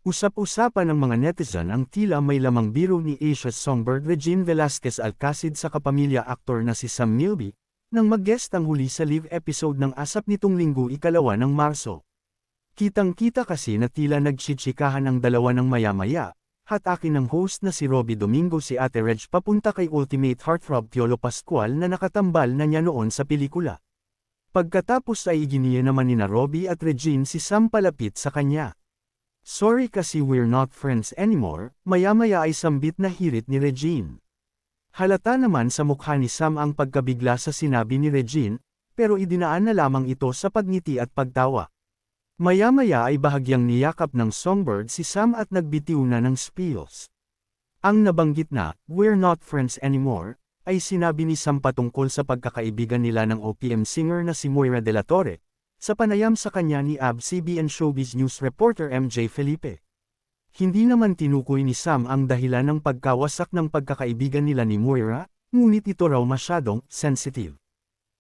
Usap-usapan ng mga netizen ang tila may lamang biro ni Asia's songbird Regine Velasquez Alcacid sa kapamilya aktor na si Sam Milby, nang mag-guest ang huli sa live episode ng ASAP nitong Linggo 2 ng Marso. Kitang-kita kasi na tila nagchichikahan ang dalawa ng maya-maya, hatakin ng host na si Robby Domingo si Ate Reg papunta kay Ultimate Heartthrob Piolo Pascual na nakatambal na niya noon sa pelikula. Pagkatapos ay iginiya naman nina Robby at Regine si Sam palapit sa kanya. "Sorry kasi we're not friends anymore," maya-maya ay sambit na hirit ni Regine. Halata naman sa mukha ni Sam ang pagkabigla sa sinabi ni Regine, pero idinaan na lamang ito sa pagngiti at pagtawa. Maya-maya ay bahagyang niyakap ng songbird si Sam at nagbitiw na ng spills. Ang nabanggit na, "we're not friends anymore," ay sinabi ni Sam patungkol sa pagkakaibigan nila ng OPM singer na si Moira de la Torre, sa panayam sa kanya ni ABS-CBN Showbiz News reporter MJ Felipe. Hindi naman tinukoy ni Sam ang dahilan ng pagkawasak ng pagkakaibigan nila ni Moira, ngunit ito raw masyadong sensitive.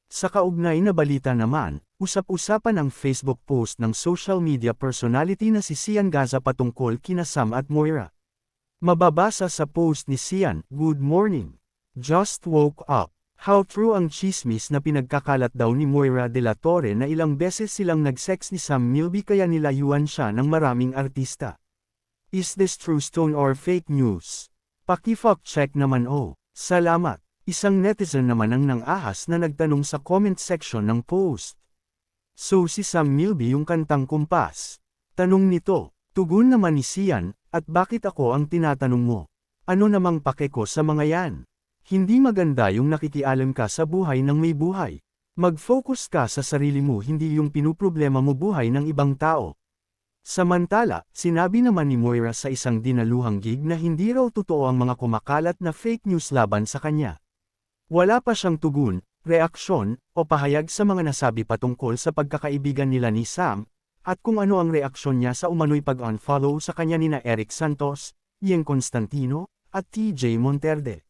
Sa kaugnay na balita naman, usap-usapan ang Facebook post ng social media personality na si Sian Gaza patungkol kina Sam at Moira. Mababasa sa post ni Sian, "Good morning. Just woke up. How true ang chismis na pinagkakalat daw ni Moira de la Torre na ilang beses silang nag-sex ni Sam Milby kaya nilayuan siya ng maraming artista. Is this true stone or fake news? Paki-fact check naman oh. Salamat." Isang netizen naman ang nang-ahas na nagtanong sa comment section ng post. "So si Sam Milby yung kantang Kumpas?" Tanong nito. Tugon naman ni Sian, "At bakit ako ang tinatanong mo? Ano namang pake ko sa mga yan? Hindi maganda yung nakikialam ka sa buhay ng may buhay. Mag-focus ka sa sarili mo, hindi yung pinuproblema mo buhay ng ibang tao." Samantala, sinabi naman ni Moira sa isang dinaluhang gig na hindi raw totoo ang mga kumakalat na fake news laban sa kanya. Wala pa siyang tugon, reaksyon, o pahayag sa mga nasabi patungkol sa pagkakaibigan nila ni Sam, at kung ano ang reaksyon niya sa umano'y pag-unfollow sa kanya nina Eric Santos, Yeng Constantino, at TJ Monterde.